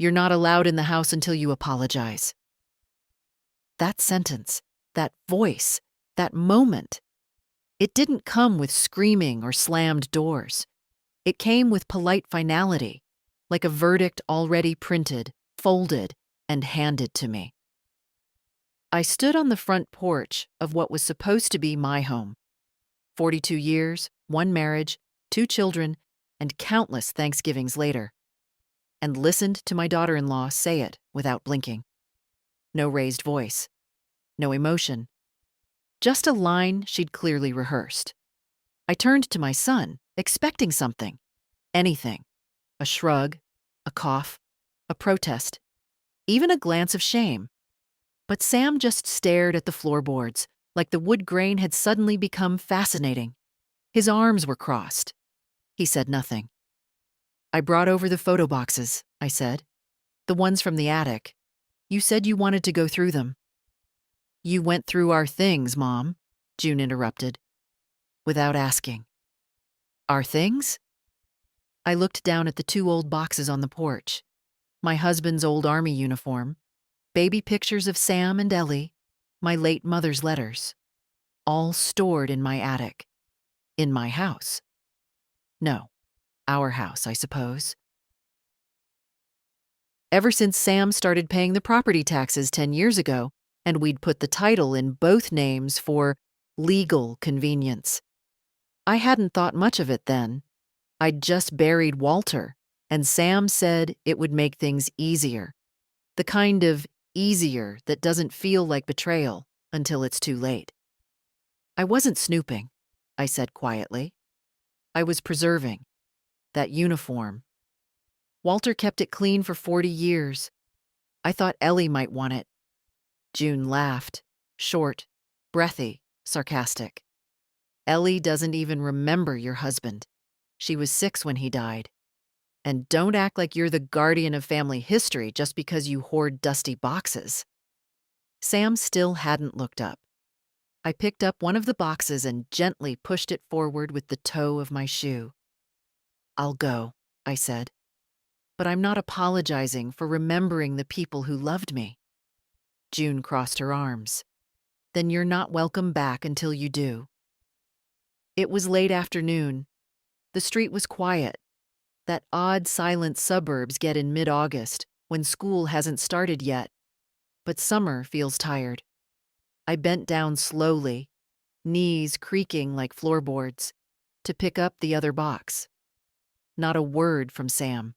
You're not allowed in the house until you apologize. That sentence, that voice, that moment, it didn't come with screaming or slammed doors. It came with polite finality, like a verdict already printed, folded, and handed to me. I stood on the front porch of what was supposed to be my home. 42 years, one marriage, 2 children, and countless Thanksgivings later, and listened to my daughter-in-law say it without blinking. No raised voice, no emotion, just a line she'd clearly rehearsed. I turned to my son, expecting something, anything, a shrug, a cough, a protest, even a glance of shame. But Sam just stared at the floorboards, like the wood grain had suddenly become fascinating. His arms were crossed. He said nothing. I brought over the photo boxes, I said. The ones from the attic. You said you wanted to go through them. You went through our things, Mom, June interrupted, without asking. Our things? I looked down at the 2 old boxes on the porch. My husband's old army uniform, baby pictures of Sam and Ellie, my late mother's letters, all stored in my attic. In my house. No, our house, I suppose. Ever since Sam started paying the property taxes 10 years ago, and we'd put the title in both names for legal convenience. I hadn't thought much of it then. I'd just buried Walter, and Sam said it would make things easier. The kind of easier that doesn't feel like betrayal until it's too late. I wasn't snooping, I said quietly. I was preserving that uniform. Walter kept it clean for 40 years. I thought Ellie might want it. June laughed, short, breathy, sarcastic. Ellie doesn't even remember your husband. She was 6 when he died. And don't act like you're the guardian of family history just because you hoard dusty boxes. Sam still hadn't looked up. I picked up one of the boxes and gently pushed it forward with the toe of my shoe. I'll go, I said. But I'm not apologizing for remembering the people who loved me. June crossed her arms. Then you're not welcome back until you do. It was late afternoon. The street was quiet. That odd silent suburbs get in mid-August when school hasn't started yet. But summer feels tired. I bent down slowly, knees creaking like floorboards, to pick up the other box. Not a word from Sam.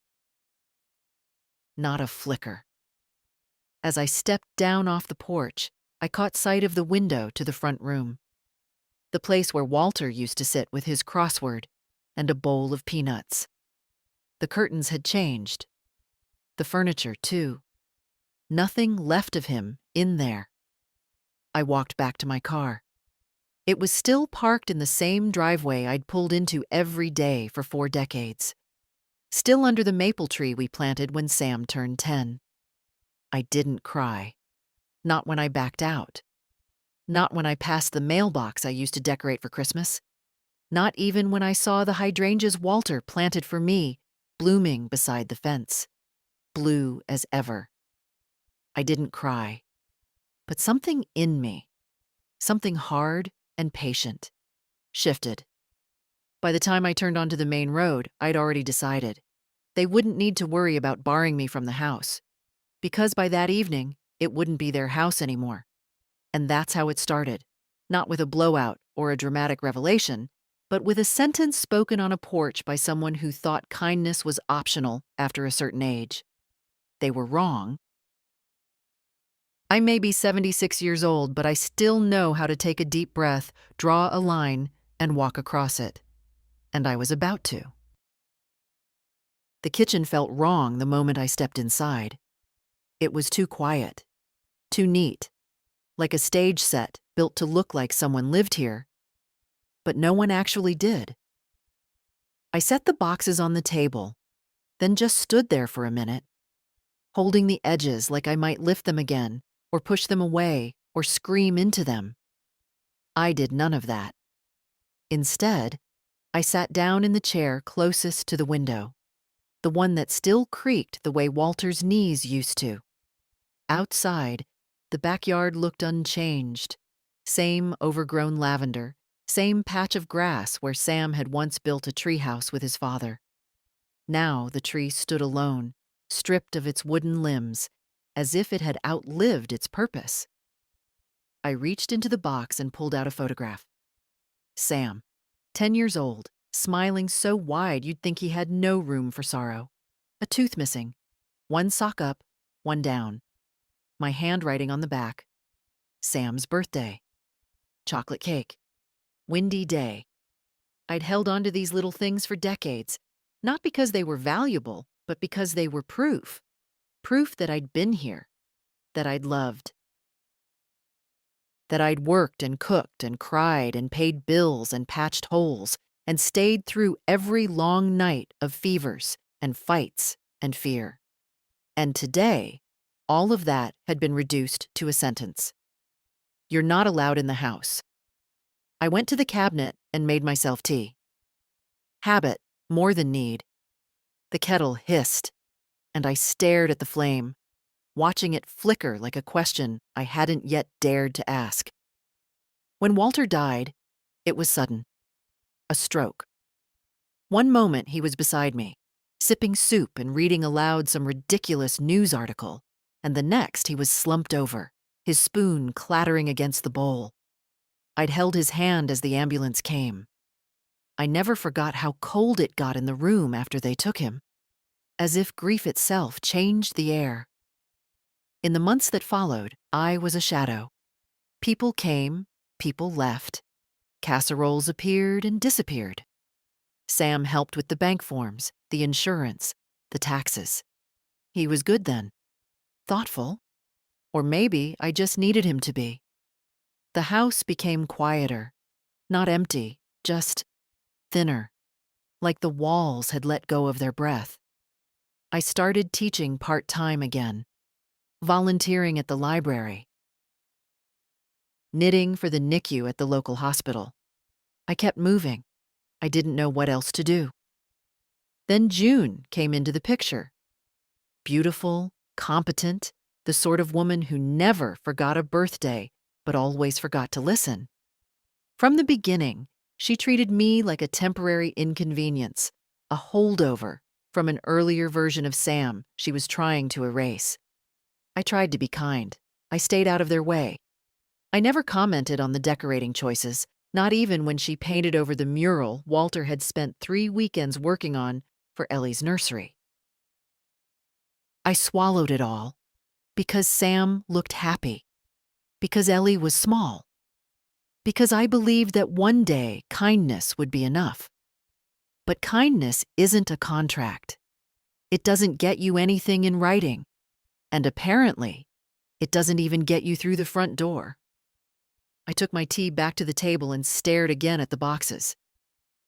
Not a flicker. As I stepped down off the porch, I caught sight of the window to the front room. The place where Walter used to sit with his crossword and a bowl of peanuts. The curtains had changed. The furniture, too. Nothing left of him in there. I walked back to my car. It was still parked in the same driveway I'd pulled into every day for 4 decades. Still under the maple tree we planted when Sam turned 10. I didn't cry. Not when I backed out. Not when I passed the mailbox I used to decorate for Christmas. Not even when I saw the hydrangeas Walter planted for me blooming beside the fence. Blue as ever. I didn't cry. But something in me, something hard and patient, shifted. By the time I turned onto the main road, I'd already decided. They wouldn't need to worry about barring me from the house, because by that evening, it wouldn't be their house anymore. And that's how it started, not with a blowout or a dramatic revelation, but with a sentence spoken on a porch by someone who thought kindness was optional after a certain age. They were wrong. I may be 76 years old, but I still know how to take a deep breath, draw a line, and walk across it. And I was about to. The kitchen felt wrong the moment I stepped inside. It was too quiet, too neat, like a stage set built to look like someone lived here. But no one actually did. I set the boxes on the table, then just stood there for a minute, holding the edges like I might lift them again, or push them away, or scream into them. I did none of that. Instead, I sat down in the chair closest to the window. the one that still creaked the way Walter's knees used to. Outside, the backyard looked unchanged. Same overgrown lavender, same patch of grass where Sam had once built a treehouse with his father. Now the tree stood alone, stripped of its wooden limbs, as if it had outlived its purpose. I reached into the box and pulled out a photograph. Sam, 10 years old, smiling so wide you'd think he had no room for sorrow. A tooth missing, one sock up, one down. My handwriting on the back. Sam's birthday. Chocolate cake. Windy day. I'd held on to these little things for decades, not because they were valuable, but because they were proof. Proof that I'd been here, that I'd loved, that I'd worked and cooked and cried and paid bills and patched holes and stayed through every long night of fevers and fights and fear. And today, all of that had been reduced to a sentence. You're not allowed in the house. I went to the cabinet and made myself tea. Habit, more than need. The kettle hissed, and I stared at the flame, watching it flicker like a question I hadn't yet dared to ask. When Walter died, it was sudden. A stroke. One moment he was beside me, sipping soup and reading aloud some ridiculous news article, and the next he was slumped over, his spoon clattering against the bowl. I'd held his hand as the ambulance came. I never forgot how cold it got in the room after they took him, as if grief itself changed the air. In the months that followed, I was a shadow. People came, people left. Casseroles appeared and disappeared. Sam helped with the bank forms, the insurance, the taxes. He was good then. Thoughtful. Or maybe I just needed him to be. The house became quieter. Not empty, just thinner. Like the walls had let go of their breath. I started teaching part-time again. Volunteering at the library. Knitting for the NICU at the local hospital. I kept moving. I didn't know what else to do. Then June came into the picture. Beautiful, competent, the sort of woman who never forgot a birthday, but always forgot to listen. From the beginning, she treated me like a temporary inconvenience, a holdover from an earlier version of Sam she was trying to erase. I tried to be kind. I stayed out of their way. I never commented on the decorating choices, not even when she painted over the mural Walter had spent 3 weekends working on for Ellie's nursery. I swallowed it all because Sam looked happy, because Ellie was small, because I believed that one day kindness would be enough. But kindness isn't a contract. It doesn't get you anything in writing, and apparently, it doesn't even get you through the front door. I took my tea back to the table and stared again at the boxes.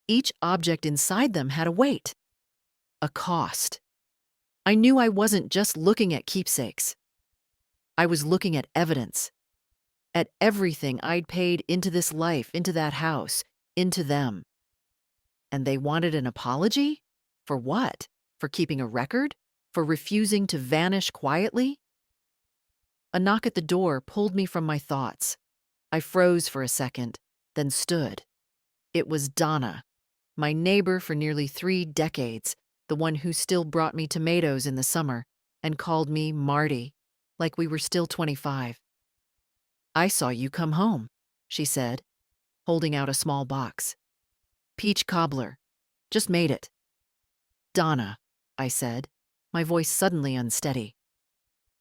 Each object inside them had a weight, a cost. I knew I wasn't just looking at keepsakes. I was looking at evidence, at everything I'd paid into this life, into that house, into them. And they wanted an apology? For what? For keeping a record? For refusing to vanish quietly? A knock at the door pulled me from my thoughts. I froze for a second, then stood. It was Donna, my neighbor for nearly 3 decades, the one who still brought me tomatoes in the summer and called me Marty, like we were still 25. "I saw you come home," she said, holding out a small box. "Peach cobbler. Just made it." "Donna," I said, my voice suddenly unsteady.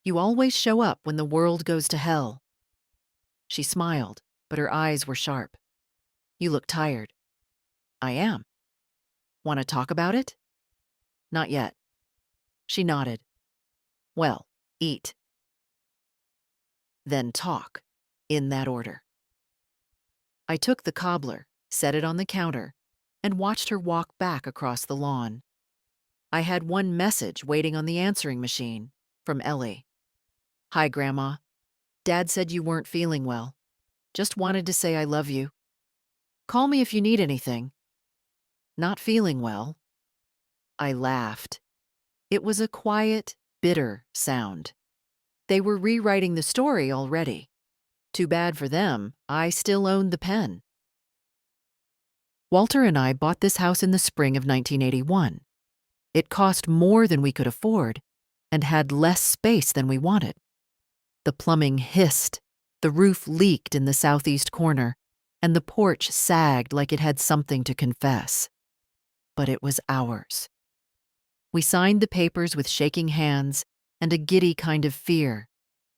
"You always show up when the world goes to hell." She smiled, but her eyes were sharp. "You look tired." "I am." "Want to talk about it?" "Not yet." She nodded. "Well, eat. Then talk, in that order." I took the cobbler, set it on the counter, and watched her walk back across the lawn. I had one message waiting on the answering machine, from Ellie. "Hi, Grandma. Dad said you weren't feeling well. Just wanted to say I love you. Call me if you need anything." "Not feeling well." I laughed. It was a quiet, bitter sound. They were rewriting the story already. Too bad for them, I still owned the pen. Walter and I bought this house in the spring of 1981. It cost more than we could afford and had less space than we wanted. The plumbing hissed, the roof leaked in the southeast corner, and the porch sagged like it had something to confess. But it was ours. We signed the papers with shaking hands and a giddy kind of fear,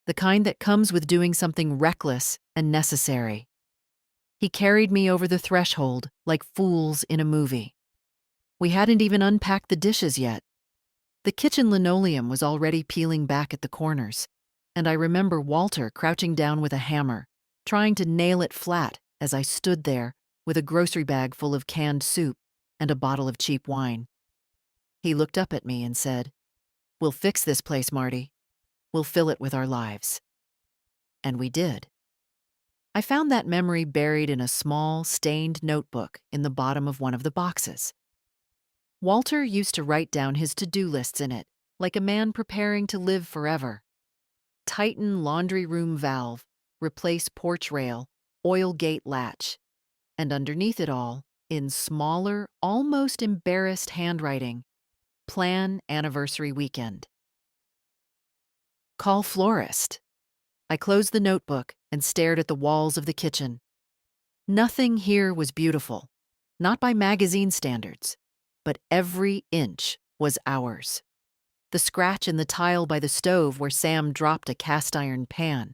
the kind that comes with doing something reckless and necessary. He carried me over the threshold like fools in a movie. We hadn't even unpacked the dishes yet. The kitchen linoleum was already peeling back at the corners, and I remember Walter crouching down with a hammer, trying to nail it flat as I stood there with a grocery bag full of canned soup and a bottle of cheap wine. He looked up at me and said, "We'll fix this place, Marty. We'll fill it with our lives." And we did. I found that memory buried in a small, stained notebook in the bottom of one of the boxes. Walter used to write down his to-do lists in it, like a man preparing to live forever. Tighten laundry room valve, replace porch rail, oil gate latch. And underneath it all, in smaller, almost embarrassed handwriting, plan anniversary weekend. Call florist. I closed the notebook and stared at the walls of the kitchen. Nothing here was beautiful, not by magazine standards, but every inch was ours. The scratch in the tile by the stove where Sam dropped a cast iron pan.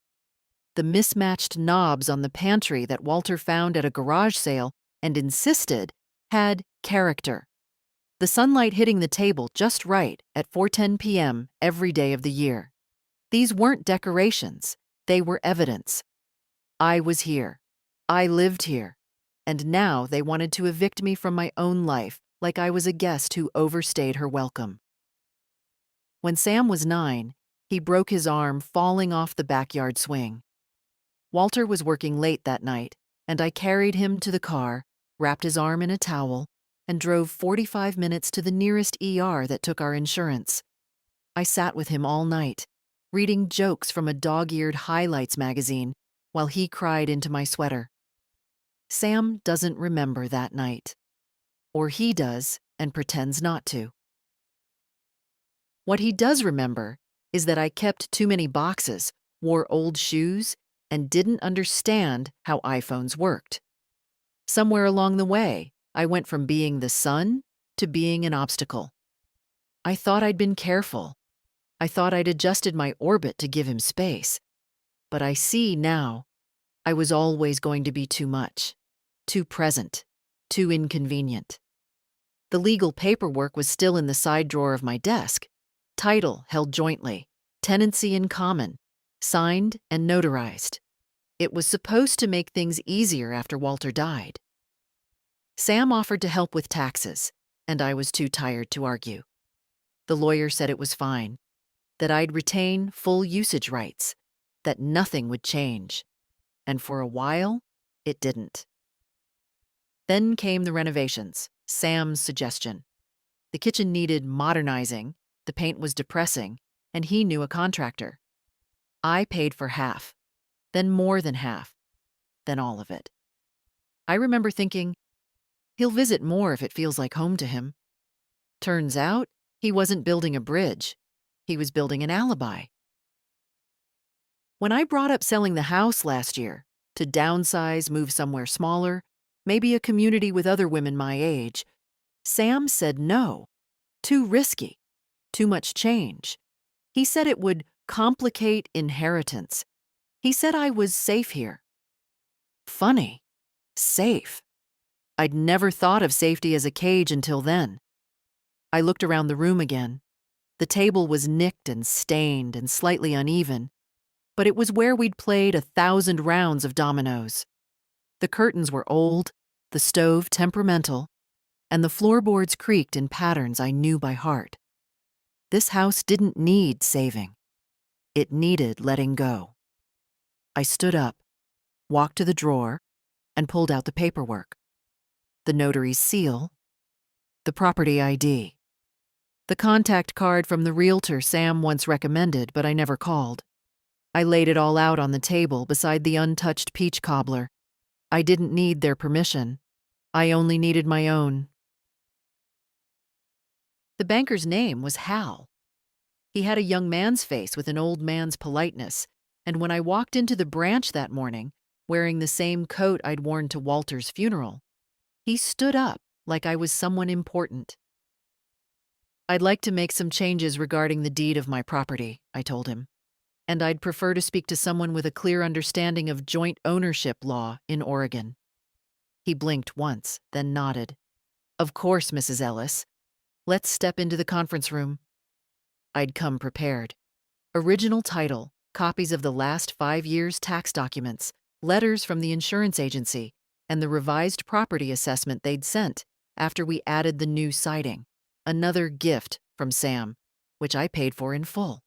The mismatched knobs on the pantry that Walter found at a garage sale and insisted had character. The sunlight hitting the table just right at 4:10 p.m. every day of the year. These weren't decorations, they were evidence. I was here. I lived here. And now they wanted to evict me from my own life like I was a guest who overstayed her welcome. When Sam was 9, he broke his arm falling off the backyard swing. Walter was working late that night, and I carried him to the car, wrapped his arm in a towel, and drove 45 minutes to the nearest ER that took our insurance. I sat with him all night, reading jokes from a dog-eared highlights magazine while he cried into my sweater. Sam doesn't remember that night. Or he does and pretends not to. What he does remember is that I kept too many boxes, wore old shoes, and didn't understand how iPhones worked. Somewhere along the way, I went from being the sun to being an obstacle. I thought I'd been careful. I thought I'd adjusted my orbit to give him space. But I see now I was always going to be too much, too present, too inconvenient. The legal paperwork was still in the side drawer of my desk. Title held jointly, tenancy in common, signed and notarized. It was supposed to make things easier after Walter died. Sam offered to help with taxes, and I was too tired to argue. The lawyer said it was fine, that I'd retain full usage rights, that nothing would change. And for a while, it didn't. Then came the renovations, Sam's suggestion. The kitchen needed modernizing, the paint was depressing, and he knew a contractor. I paid for half, then more than half, then all of it. I remember thinking, he'll visit more if it feels like home to him. Turns out, he wasn't building a bridge. He was building an alibi. When I brought up selling the house last year, to downsize, move somewhere smaller, maybe a community with other women my age, Sam said no. Too risky. Too much change. He said it would complicate inheritance. He said I was safe here. Funny. Safe. I'd never thought of safety as a cage until then. I looked around the room again. The table was nicked and stained and slightly uneven, but it was where we'd played 1,000 rounds of dominoes. The curtains were old, the stove temperamental, and the floorboards creaked in patterns I knew by heart. This house didn't need saving. It needed letting go. I stood up, walked to the drawer, and pulled out the paperwork. The notary's seal, the property ID. The contact card from the realtor Sam once recommended, but I never called. I laid it all out on the table beside the untouched peach cobbler. I didn't need their permission. I only needed my own. The banker's name was Hal. He had a young man's face with an old man's politeness, and when I walked into the branch that morning, wearing the same coat I'd worn to Walter's funeral, he stood up like I was someone important. "I'd like to make some changes regarding the deed of my property," I told him, "and I'd prefer to speak to someone with a clear understanding of joint ownership law in Oregon." He blinked once, then nodded. "Of course, Mrs. Ellis. Let's step into the conference room." I'd come prepared. Original title, copies of the last 5 years' tax documents, letters from the insurance agency, and the revised property assessment they'd sent after we added the new siding. Another gift from Sam, which I paid for in full.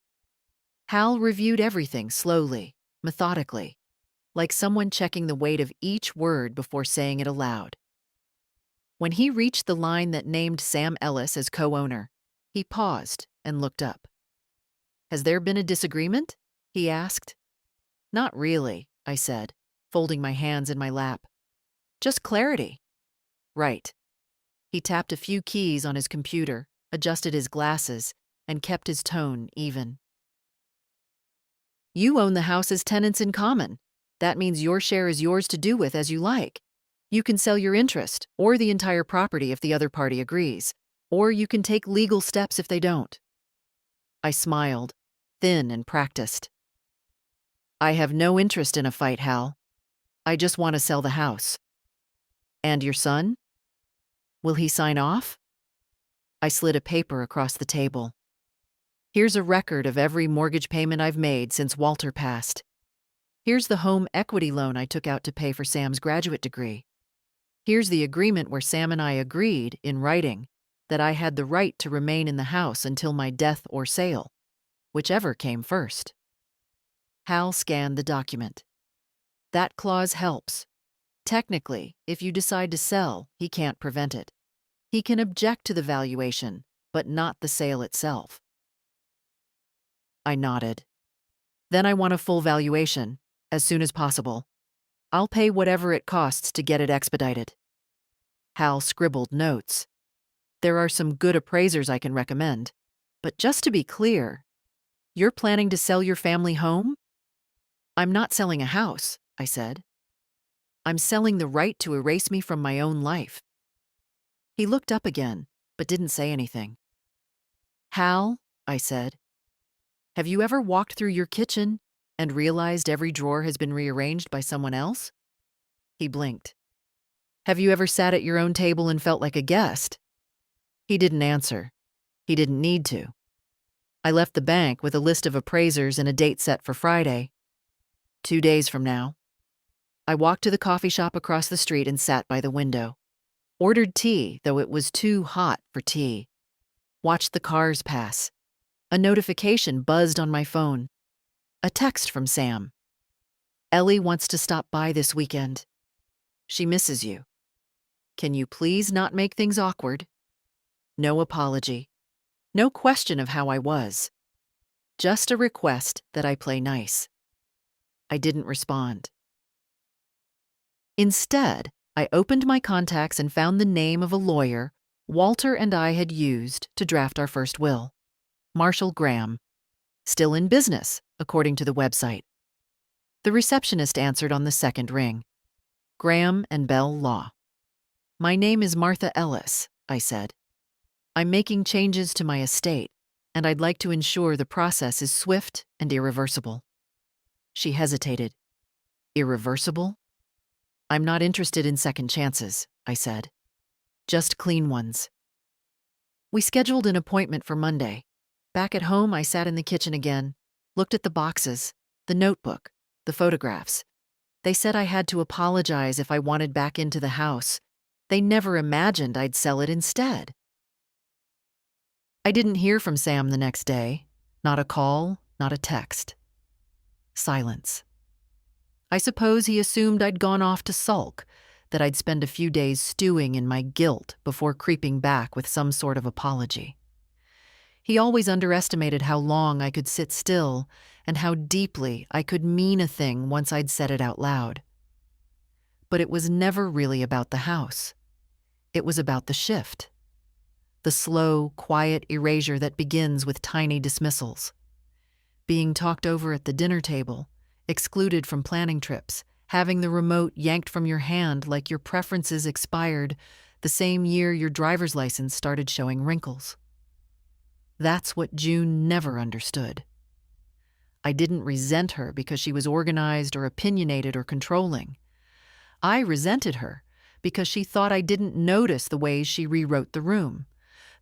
Hal reviewed everything slowly, methodically, like someone checking the weight of each word before saying it aloud. When he reached the line that named Sam Ellis as co-owner, he paused and looked up. "Has there been a disagreement?" he asked. "Not really," I said, folding my hands in my lap. "Just clarity." "Right." He tapped a few keys on his computer, adjusted his glasses, and kept his tone even. "You own the house as tenants in common. That means your share is yours to do with as you like. You can sell your interest, or the entire property if the other party agrees, or you can take legal steps if they don't." I smiled, thin and practiced. "I have no interest in a fight, Hal. I just want to sell the house." "And your son? Will he sign off?" I slid a paper across the table. "Here's a record of every mortgage payment I've made since Walter passed. Here's the home equity loan I took out to pay for Sam's graduate degree. Here's the agreement where Sam and I agreed, in writing, that I had the right to remain in the house until my death or sale, whichever came first." Hal scanned the document. "That clause helps. Technically, if you decide to sell, he can't prevent it. He can object to the valuation, but not the sale itself." I nodded. "Then I want a full valuation, as soon as possible. I'll pay whatever it costs to get it expedited." Hal scribbled notes. "There are some good appraisers I can recommend. But just to be clear, you're planning to sell your family home?" "I'm not selling a house," I said. "I'm selling the right to erase me from my own life." He looked up again, but didn't say anything. "Hal," I said, "have you ever walked through your kitchen and realized every drawer has been rearranged by someone else?" He blinked. "Have you ever sat at your own table and felt like a guest?" He didn't answer. He didn't need to. I left the bank with a list of appraisers and a date set for Friday. 2 days from now. I walked to the coffee shop across the street and sat by the window. Ordered tea, though it was too hot for tea. Watched the cars pass. A notification buzzed on my phone. A text from Sam. "Ellie wants to stop by this weekend. She misses you. Can you please not make things awkward?" No apology. No question of how I was. Just a request that I play nice. I didn't respond. Instead, I opened my contacts and found the name of a lawyer Walter and I had used to draft our first will. Marshall Graham. Still in business, according to the website. The receptionist answered on the second ring. "Graham and Bell Law." "My name is Martha Ellis," I said. "I'm making changes to my estate, and I'd like to ensure the process is swift and irreversible." She hesitated. "Irreversible?" "I'm not interested in second chances," I said. "Just clean ones." We scheduled an appointment for Monday. Back at home, I sat in the kitchen again, looked at the boxes, the notebook, the photographs. They said I had to apologize if I wanted back into the house. They never imagined I'd sell it instead. I didn't hear from Sam the next day. Not a call, not a text. Silence. I suppose he assumed I'd gone off to sulk, that I'd spend a few days stewing in my guilt before creeping back with some sort of apology. He always underestimated how long I could sit still and how deeply I could mean a thing once I'd said it out loud. But it was never really about the house. It was about the shift. The slow, quiet erasure that begins with tiny dismissals. Being talked over at the dinner table, excluded from planning trips, having the remote yanked from your hand like your preferences expired the same year your driver's license started showing wrinkles. That's what June never understood. I didn't resent her because she was organized or opinionated or controlling. I resented her because she thought I didn't notice the ways she rewrote the room,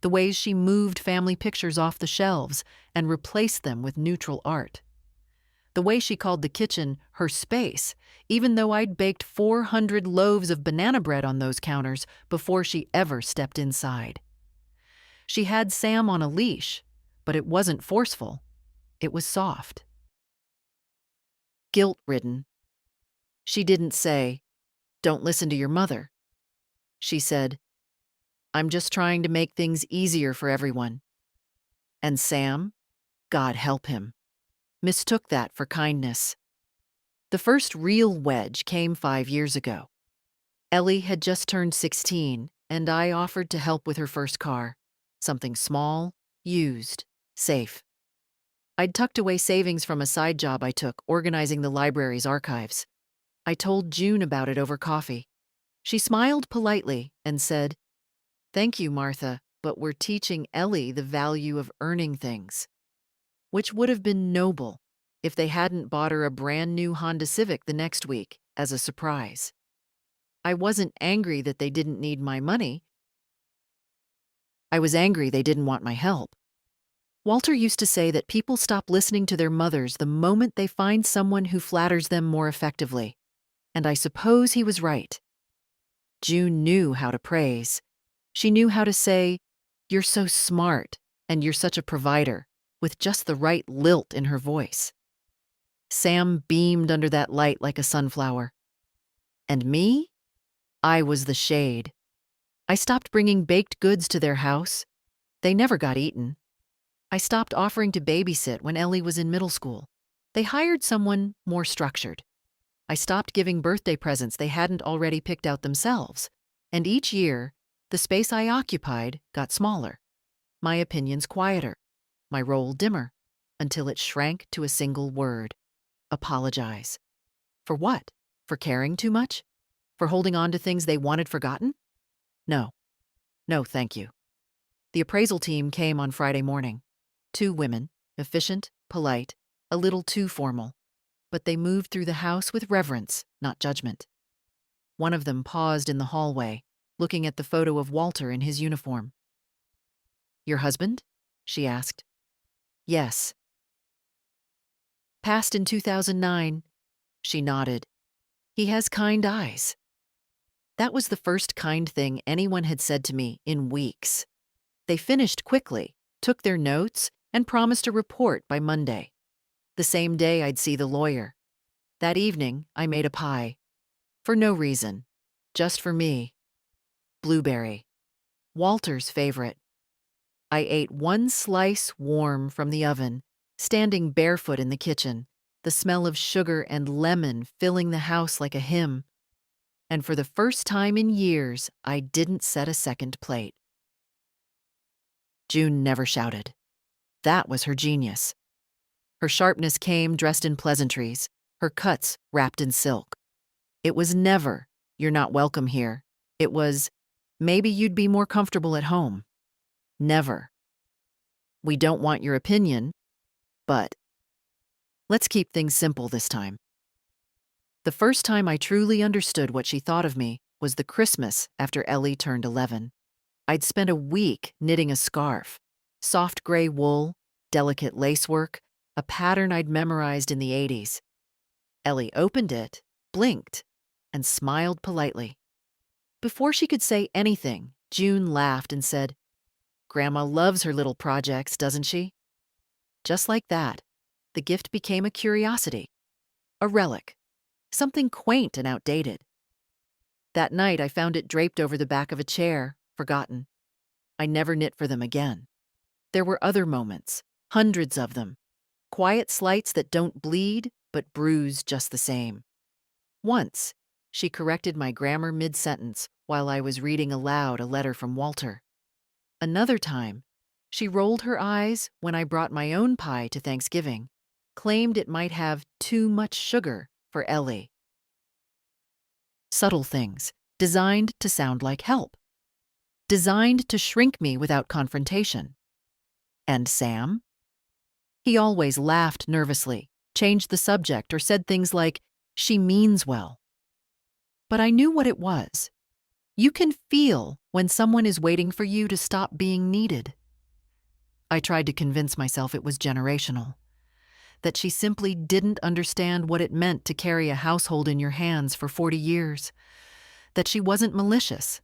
the ways she moved family pictures off the shelves and replaced them with neutral art, the way she called the kitchen her space, even though I'd baked 400 loaves of banana bread on those counters before she ever stepped inside. She had Sam on a leash, but it wasn't forceful. It was soft. Guilt-ridden. She didn't say, "Don't listen to your mother." She said, "I'm just trying to make things easier for everyone." And Sam, God help him, mistook that for kindness. The first real wedge came 5 years ago. Ellie had just turned 16, and I offered to help with her first car. Something small, used, safe. I'd tucked away savings from a side job I took organizing the library's archives. I told June about it over coffee. She smiled politely and said, "Thank you, Martha, but we're teaching Ellie the value of earning things," which would have been noble if they hadn't bought her a brand new Honda Civic the next week as a surprise. I wasn't angry that they didn't need my money. I was angry they didn't want my help. Walter used to say that people stop listening to their mothers the moment they find someone who flatters them more effectively, and I suppose he was right. June knew how to praise. She knew how to say, "You're so smart," and "You're such a provider," with just the right lilt in her voice. Sam beamed under that light like a sunflower. And me? I was the shade. I stopped bringing baked goods to their house. They never got eaten. I stopped offering to babysit when Ellie was in middle school. They hired someone more structured. I stopped giving birthday presents they hadn't already picked out themselves. And each year, the space I occupied got smaller, my opinions quieter, my role dimmer, until it shrank to a single word: apologize. For what? For caring too much? For holding on to things they wanted forgotten? No. No, thank you. The appraisal team came on Friday morning. 2 women, efficient, polite, a little too formal, but they moved through the house with reverence, not judgment. One of them paused in the hallway, looking at the photo of Walter in his uniform. "Your husband?" she asked. "Yes." "Passed in 2009. She nodded. "He has kind eyes." That was the first kind thing anyone had said to me in weeks. They finished quickly, took their notes, and promised a report by Monday. The same day I'd see the lawyer. That evening, I made a pie. For no reason. Just for me. Blueberry. Walter's favorite. I ate one slice warm from the oven, standing barefoot in the kitchen, the smell of sugar and lemon filling the house like a hymn. And for the first time in years, I didn't set a second plate. June never shouted. That was her genius. Her sharpness came dressed in pleasantries, her cuts wrapped in silk. It was never, "You're not welcome here." It was, "Maybe you'd be more comfortable at home." Never, "We don't want your opinion, but let's keep things simple this time." The first time I truly understood what she thought of me was the Christmas after Ellie turned 11. I'd spent a week knitting a scarf, soft gray wool, delicate lacework, a pattern I'd memorized in the 80s. Ellie opened it, blinked, and smiled politely. Before she could say anything, June laughed and said, "Grandma loves her little projects, doesn't she?" Just like that, the gift became a curiosity, a relic, something quaint and outdated. That night, I found it draped over the back of a chair, forgotten. I never knit for them again. There were other moments, hundreds of them. Quiet slights that don't bleed, but bruise just the same. Once, she corrected my grammar mid-sentence while I was reading aloud a letter from Walter. Another time, she rolled her eyes when I brought my own pie to Thanksgiving, claimed it might have too much sugar for Ellie. Subtle things, designed to sound like help. Designed to shrink me without confrontation. And Sam? He always laughed nervously, changed the subject, or said things like, "She means well." But I knew what it was. You can feel when someone is waiting for you to stop being needed. I tried to convince myself it was generational, that she simply didn't understand what it meant to carry a household in your hands for 40 years, that she wasn't malicious,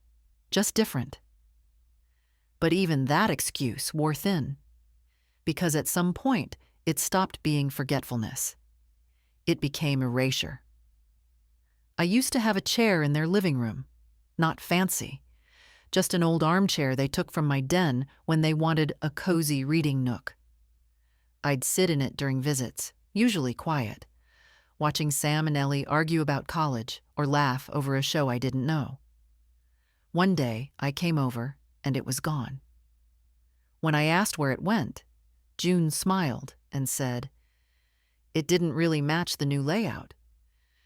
just different. But even that excuse wore thin, because at some point it stopped being forgetfulness. It became erasure. I used to have a chair in their living room, not fancy, just an old armchair they took from my den when they wanted a cozy reading nook. I'd sit in it during visits, usually quiet, watching Sam and Ellie argue about college or laugh over a show I didn't know. One day, I came over, and it was gone. When I asked where it went, June smiled and said, "It didn't really match the new layout."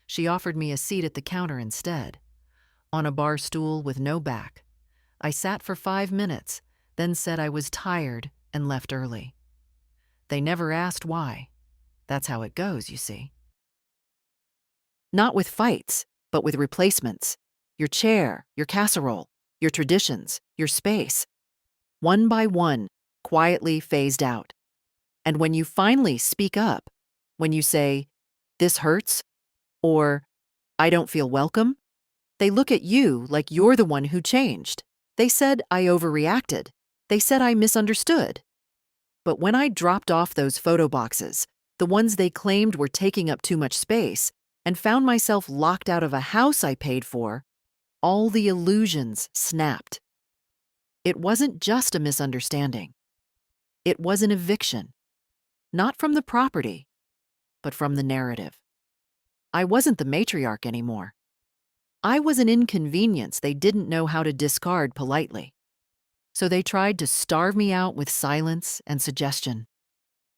She offered me a seat at the counter instead, on a bar stool with no back. I sat for 5 minutes, then said I was tired and left early. They never asked why. That's how it goes, you see. Not with fights, but with replacements. Your chair, your casserole, your traditions, your space. One by one, quietly phased out. And when you finally speak up, when you say, "This hurts," or "I don't feel welcome," they look at you like you're the one who changed. They said I overreacted. They said I misunderstood. But when I dropped off those photo boxes, the ones they claimed were taking up too much space, and found myself locked out of a house I paid for, all the illusions snapped. It wasn't just a misunderstanding. It was an eviction. Not from the property, but from the narrative. I wasn't the matriarch anymore. I was an inconvenience they didn't know how to discard politely. So they tried to starve me out with silence and suggestion.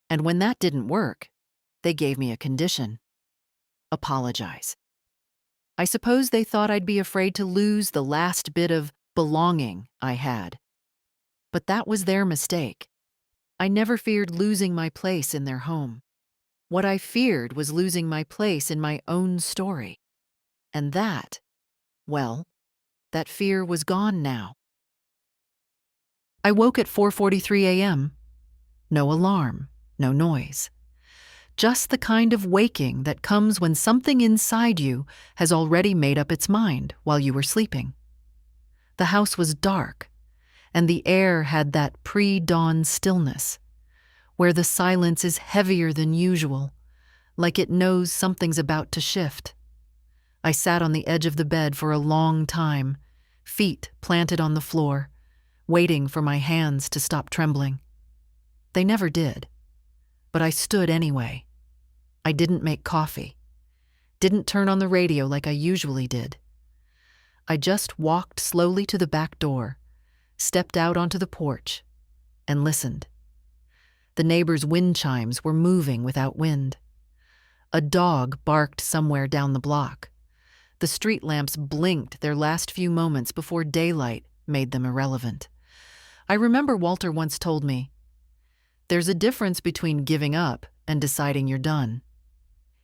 And when that didn't work, they gave me a condition: apologize. I suppose they thought I'd be afraid to lose the last bit of belonging I had. But that was their mistake. I never feared losing my place in their home. What I feared was losing my place in my own story. And that, well, that fear was gone now. I woke at 4:43 a.m. No alarm, no noise. Just the kind of waking that comes when something inside you has already made up its mind while you were sleeping. The house was dark, and the air had that pre-dawn stillness, where the silence is heavier than usual, like it knows something's about to shift. I sat on the edge of the bed for a long time, feet planted on the floor, waiting for my hands to stop trembling. They never did, but I stood anyway. I didn't make coffee, didn't turn on the radio like I usually did. I just walked slowly to the back door, stepped out onto the porch, and listened. The neighbors' wind chimes were moving without wind. A dog barked somewhere down the block. The street lamps blinked their last few moments before daylight made them irrelevant. I remember Walter once told me, "There's a difference between giving up and deciding you're done."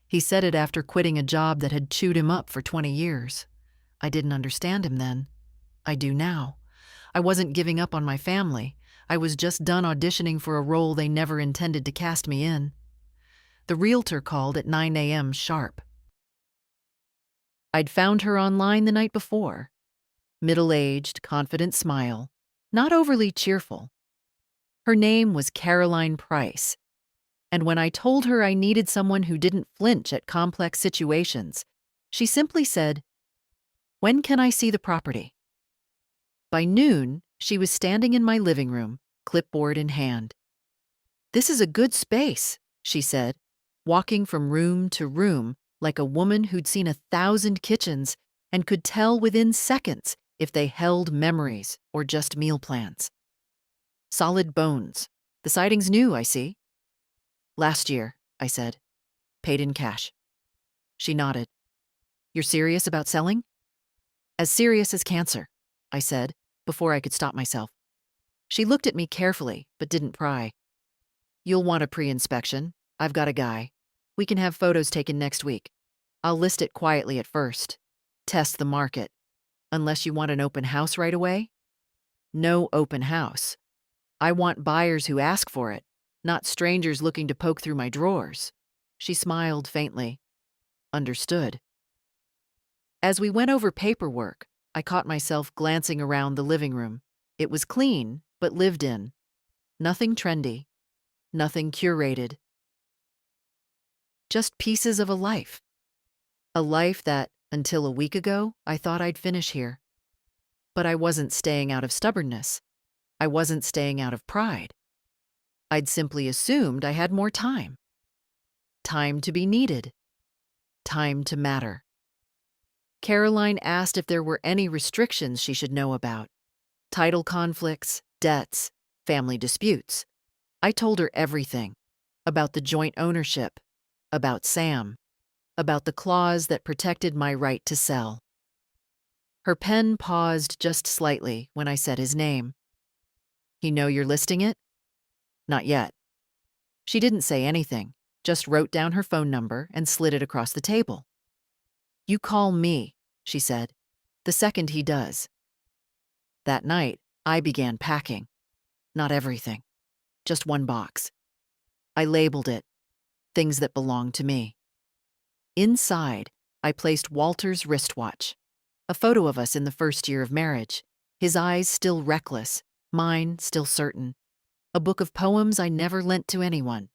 He said it after quitting a job that had chewed him up for 20 years. I didn't understand him then. I do now. I wasn't giving up on my family. I was just done auditioning for a role they never intended to cast me in. The realtor called at 9 a.m. sharp. I'd found her online the night before. Middle-aged, confident smile, not overly cheerful. Her name was Caroline Price. And when I told her I needed someone who didn't flinch at complex situations, she simply said, "When can I see the property?" By noon, she was standing in my living room, clipboard in hand. "This is a good space," she said, walking from room to room like a woman who'd seen 1,000 kitchens and could tell within seconds if they held memories or just meal plans. "Solid bones. The siding's new, I see." "Last year," I said. "Paid in cash." She nodded. "You're serious about selling?" "As serious as cancer," I said, before I could stop myself. She looked at me carefully, but didn't pry. "You'll want a pre-inspection. I've got a guy. We can have photos taken next week. I'll list it quietly at first. Test the market. Unless you want an open house right away?" "No open house. I want buyers who ask for it, not strangers looking to poke through my drawers." She smiled faintly. "Understood." As we went over paperwork, I caught myself glancing around the living room. It was clean, but lived in. Nothing trendy. Nothing curated. Just pieces of a life. A life that, until a week ago, I thought I'd finish here. But I wasn't staying out of stubbornness. I wasn't staying out of pride. I'd simply assumed I had more time. Time to be needed. Time to matter. Caroline asked if there were any restrictions she should know about. Title conflicts, debts, family disputes. I told her everything. About the joint ownership. About Sam. About the clause that protected my right to sell. Her pen paused just slightly when I said his name. "You know you're listing it?" "Not yet." She didn't say anything, just wrote down her phone number and slid it across the table. "You call me," she said, "the second he does." That night, I began packing. Not everything. Just one box. I labeled it, things that belong to me. Inside, I placed Walter's wristwatch, a photo of us in the first year of marriage, his eyes still reckless, mine still certain, a book of poems I never lent to anyone,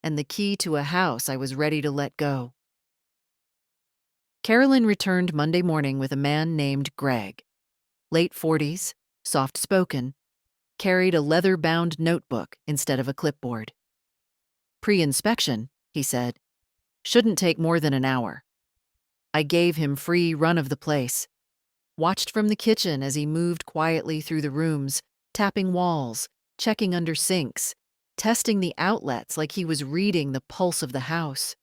and the key to a house I was ready to let go. Carolyn returned Monday morning with a man named Greg. Late 40s, soft-spoken, carried a leather-bound notebook instead of a clipboard. "Pre-inspection," he said. "Shouldn't take more than an hour." I gave him free run of the place. Watched from the kitchen as he moved quietly through the rooms, tapping walls, checking under sinks, testing the outlets like he was reading the pulse of the house.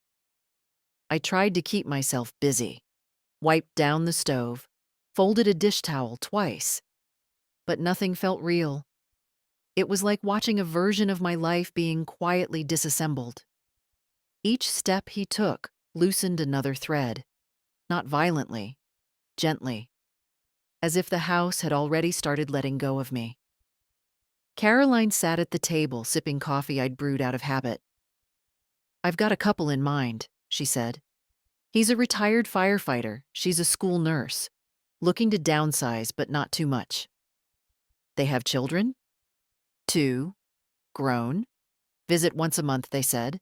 I tried to keep myself busy, wiped down the stove, folded a dish towel twice. But nothing felt real. It was like watching a version of my life being quietly disassembled. Each step he took loosened another thread, not violently, gently, as if the house had already started letting go of me. Caroline sat at the table sipping coffee I'd brewed out of habit. "I've got a couple in mind," she said. "He's a retired firefighter, she's a school nurse, looking to downsize but not too much. They have children? 2, grown. Visit once a month, they said.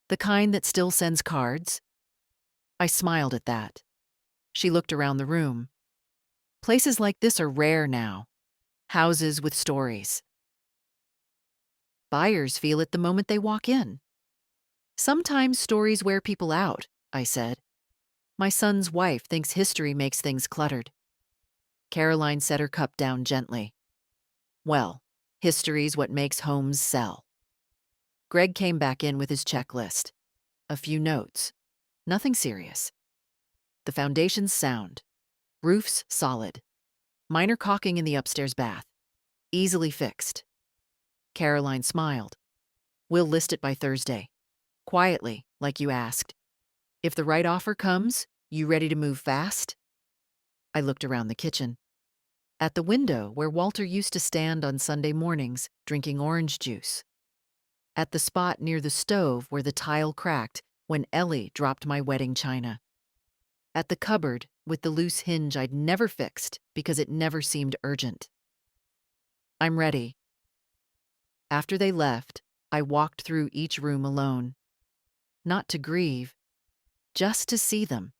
The kind that still sends cards." I smiled at that. She looked around the room. Places like this are rare now. Houses with stories. Buyers feel it the moment they walk in. "Sometimes stories wear people out," I said. "My son's wife thinks history makes things cluttered." Caroline set her cup down gently. "Well, history's what makes homes sell." Greg came back in with his checklist. A few notes. Nothing serious. The foundation's sound. Roof's solid. Minor caulking in the upstairs bath. Easily fixed. Caroline smiled. "We'll list it by Thursday. Quietly, like you asked. If the right offer comes, you ready to move fast?" I looked around the kitchen. At the window where Walter used to stand on Sunday mornings, drinking orange juice. At the spot near the stove where the tile cracked when Ellie dropped my wedding china. At the cupboard with the loose hinge I'd never fixed because it never seemed urgent. "I'm ready." After they left, I walked through each room alone. Not to grieve, just to see them.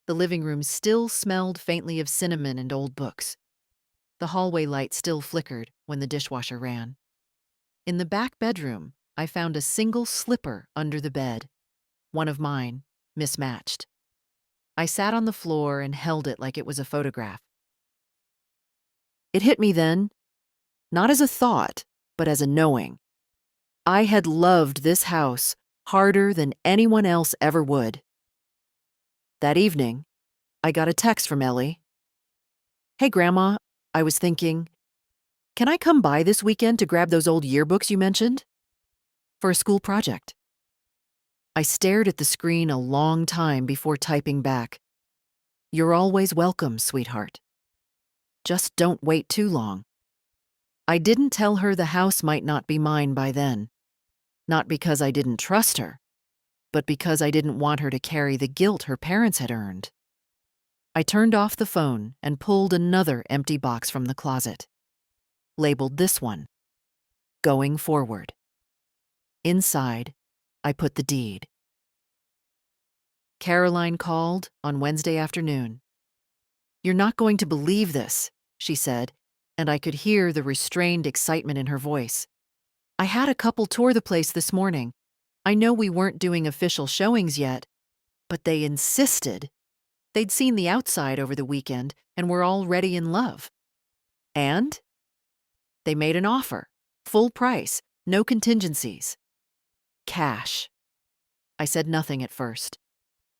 The living room still smelled faintly of cinnamon and old books. The hallway light still flickered when the dishwasher ran. In the back bedroom, I found a single slipper under the bed, one of mine, mismatched. I sat on the floor and held it like it was a photograph. It hit me then, not as a thought, but as a knowing. I had loved this house harder than anyone else ever would. That evening, I got a text from Ellie. "Hey, Grandma, I was thinking, can I come by this weekend to grab those old yearbooks you mentioned? For a school project." I stared at the screen a long time before typing back, "You're always welcome, sweetheart. Just don't wait too long." I didn't tell her the house might not be mine by then. Not because I didn't trust her, but because I didn't want her to carry the guilt her parents had earned. I turned off the phone and pulled another empty box from the closet. Labeled this one, "Going Forward." Inside, I put the deed. Caroline called on Wednesday afternoon. "You're not going to believe this," she said, and I could hear the restrained excitement in her voice. "I had a couple tour the place this morning. I know we weren't doing official showings yet, but they insisted. They'd seen the outside over the weekend and were already in love. And they made an offer, full price, no contingencies. Cash." I said nothing at first,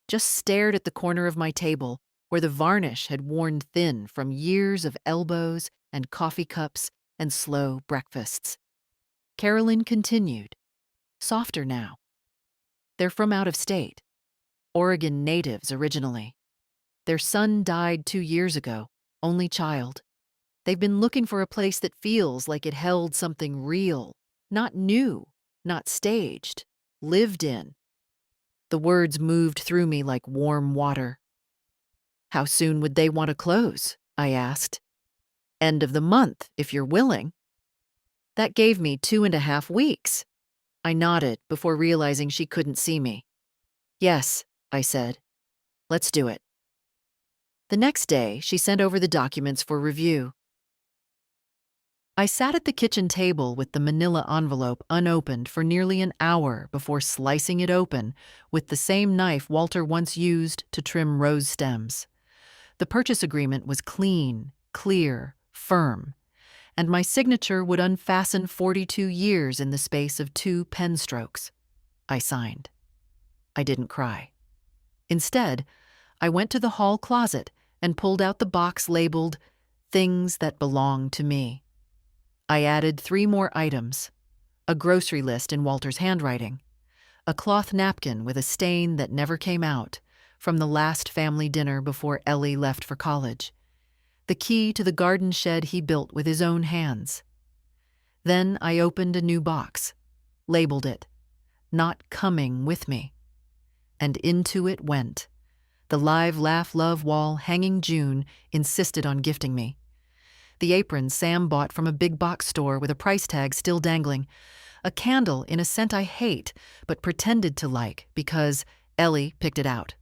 just stared at the corner of my table where the varnish had worn thin from years of elbows and coffee cups and slow breakfasts. Carolyn continued, softer now. "They're from out of state, Oregon natives originally. Their son died 2 years ago, only child. They've been looking for a place that feels like it held something real, not new, not staged, lived in." The words moved through me like warm water. "How soon would they want to close?" I asked. "End of the month, if you're willing." That gave me 2.5 weeks. I nodded before realizing she couldn't see me. "Yes," I said. "Let's do it." The next day, she sent over the documents for review. I sat at the kitchen table with the manila envelope unopened for nearly an hour before slicing it open with the same knife Walter once used to trim rose stems. The purchase agreement was clean, clear, firm, and my signature would unfasten 42 years in the space of 2 pen strokes. I signed. I didn't cry. Instead, I went to the hall closet and pulled out the box labeled "Things That Belong to Me." I added 3 more items: a grocery list in Walter's handwriting, a cloth napkin with a stain that never came out from the last family dinner before Ellie left for college, the key to the garden shed he built with his own hands. Then I opened a new box, labeled it, "Not Coming With Me," and into it went. The Live, Laugh, Love wall hanging June insisted on gifting me. The apron Sam bought from a big box store with a price tag still dangling. A candle in a scent I hate, but pretended to like because Ellie picked it out.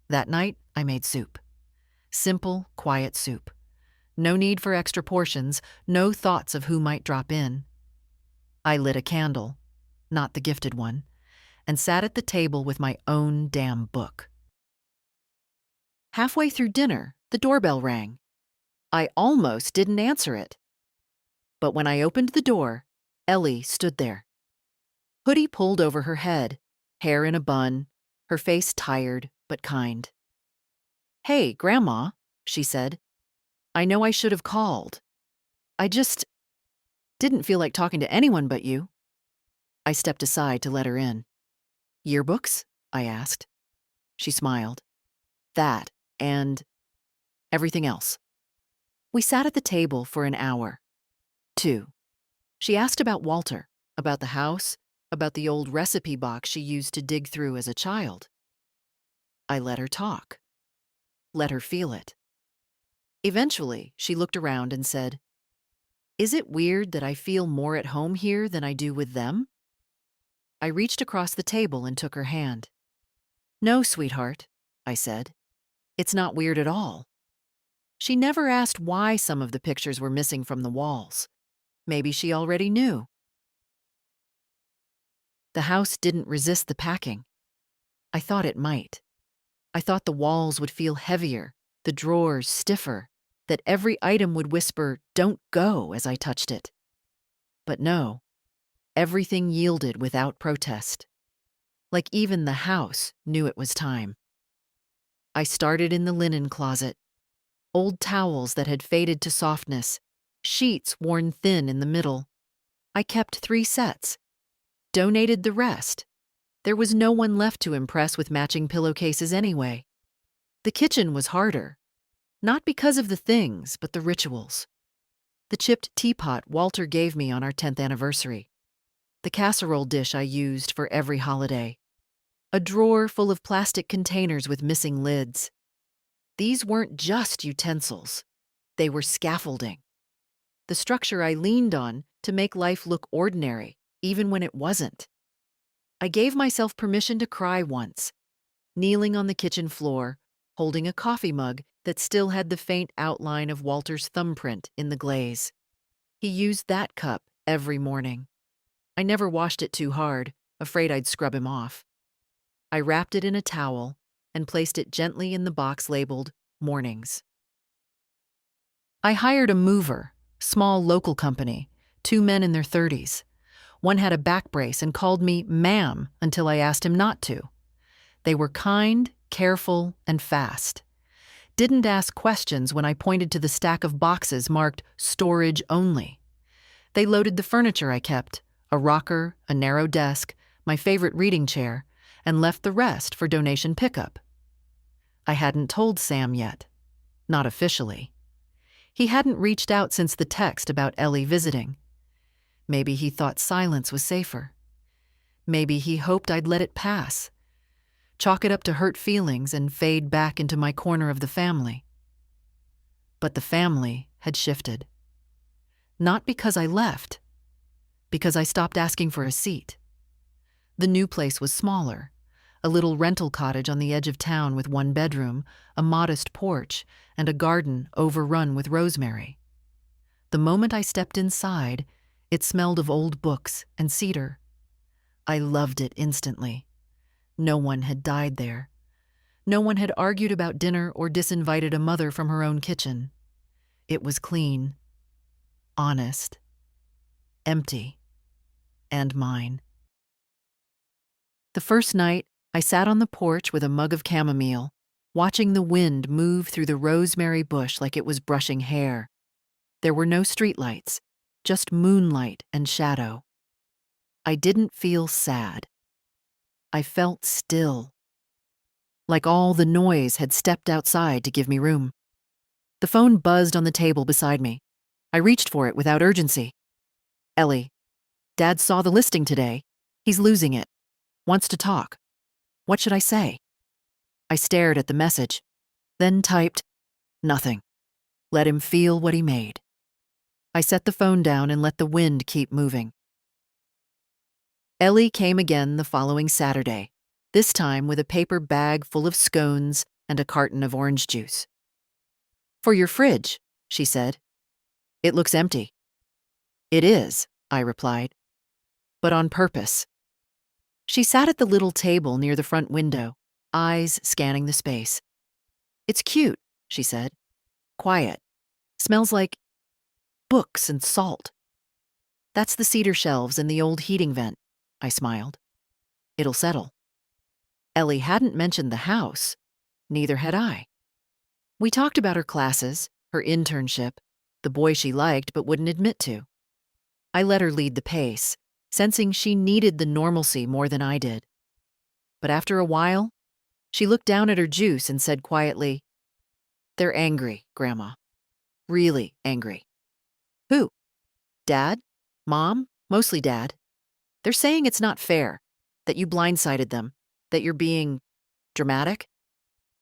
That night, I made soup. Simple, quiet soup. No need for extra portions, no thoughts of who might drop in. I lit a candle, not the gifted one, and sat at the table with my own damn book. Halfway through dinner, the doorbell rang. I almost didn't answer it. But when I opened the door, Ellie stood there. Hoodie pulled over her head, hair in a bun, her face tired but kind. "Hey, Grandma," she said. "I know I should have called. I just didn't feel like talking to anyone but you." I stepped aside to let her in. "Yearbooks?" I asked. She smiled. "That and everything else." We sat at the table for an hour. 2. She asked about Walter, about the house, about the old recipe box she used to dig through as a child. I let her talk. Let her feel it. Eventually, she looked around and said, "Is it weird that I feel more at home here than I do with them?" I reached across the table and took her hand. "No, sweetheart," I said. "It's not weird at all." She never asked why some of the pictures were missing from the walls. Maybe she already knew. The house didn't resist the packing. I thought it might. I thought the walls would feel heavier, the drawers stiffer, that every item would whisper, "Don't go," as I touched it. But no, everything yielded without protest. Like even the house knew it was time. I started in the linen closet. Old towels that had faded to softness, sheets worn thin in the middle. I kept 3 sets, donated the rest. There was no one left to impress with matching pillowcases anyway. The kitchen was harder, not because of the things, but the rituals. The chipped teapot Walter gave me on our 10th anniversary. The casserole dish I used for every holiday. A drawer full of plastic containers with missing lids. These weren't just utensils. They were scaffolding. The structure I leaned on to make life look ordinary, even when it wasn't. I gave myself permission to cry once, kneeling on the kitchen floor, holding a coffee mug that still had the faint outline of Walter's thumbprint in the glaze. He used that cup every morning. I never washed it too hard, afraid I'd scrub him off. I wrapped it in a towel and placed it gently in the box labeled Mornings. I hired a mover, small local company, 2 men in their 30s. One had a back brace and called me ma'am until I asked him not to. They were kind, careful, and fast. Didn't ask questions when I pointed to the stack of boxes marked storage only. They loaded the furniture I kept, a rocker, a narrow desk, my favorite reading chair, and left the rest for donation pickup. I hadn't told Sam yet. Not officially. He hadn't reached out since the text about Ellie visiting. Maybe he thought silence was safer. Maybe he hoped I'd let it pass, chalk it up to hurt feelings and fade back into my corner of the family. But the family had shifted. Not because I left, because I stopped asking for a seat. The new place was smaller, a little rental cottage on the edge of town with 1 bedroom, a modest porch, and a garden overrun with rosemary. The moment I stepped inside, it smelled of old books and cedar. I loved it instantly. No one had died there. No one had argued about dinner or disinvited a mother from her own kitchen. It was clean, honest, empty, and mine. The first night, I sat on the porch with a mug of chamomile, watching the wind move through the rosemary bush like it was brushing hair. There were no streetlights, just moonlight and shadow. I didn't feel sad. I felt still, like all the noise had stepped outside to give me room. The phone buzzed on the table beside me. I reached for it without urgency. "Ellie, Dad saw the listing today. He's losing it. Wants to talk. What should I say?" I stared at the message, then typed, "Nothing. Let him feel what he made." I set the phone down and let the wind keep moving. Ellie came again the following Saturday, this time with a paper bag full of scones and a carton of orange juice. "For your fridge," she said. "It looks empty." "It is," I replied, "but on purpose." She sat at the little table near the front window, eyes scanning the space. "It's cute," she said. "Quiet. Smells like books and salt." "That's the cedar shelves and the old heating vent," I smiled. "It'll settle." Ellie hadn't mentioned the house. Neither had I. We talked about her classes, her internship, the boy she liked but wouldn't admit to. I let her lead the pace, sensing she needed the normalcy more than I did. But after a while, she looked down at her juice and said quietly, "They're angry, Grandma. Really angry." "Who? Dad? Mom? Mostly Dad. They're saying it's not fair, that you blindsided them, that you're being dramatic."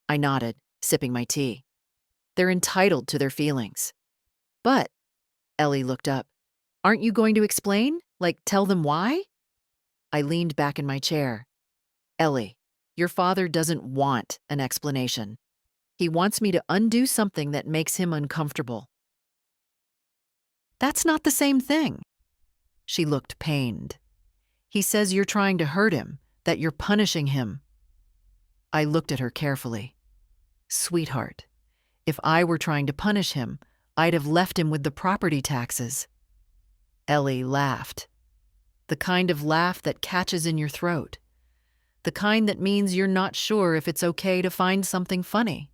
I nodded, sipping my tea. "They're entitled to their feelings." "But," Ellie looked up, "aren't you going to explain? Like, tell them why?" I leaned back in my chair. "Ellie, your father doesn't want an explanation. He wants me to undo something that makes him uncomfortable." "That's not the same thing." She looked pained. He says you're trying to hurt him, that you're punishing him. I looked at her carefully. Sweetheart, if I were trying to punish him, I'd have left him with the property taxes. Ellie laughed. The kind of laugh that catches in your throat. The kind that means you're not sure if it's okay to find something funny.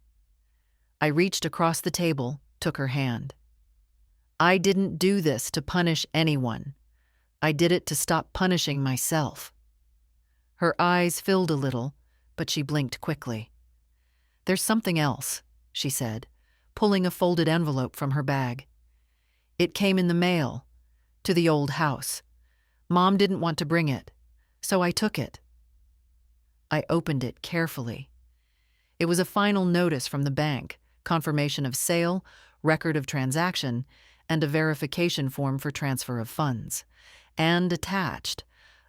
I reached across the table, took her hand. I didn't do this to punish anyone. I did it to stop punishing myself. Her eyes filled a little, but she blinked quickly. There's something else, she said, pulling a folded envelope from her bag. It came in the mail, to the old house. Mom didn't want to bring it, so I took it. I opened it carefully. It was a final notice from the bank, confirmation of sale, record of transaction, and a verification form for transfer of funds. And attached,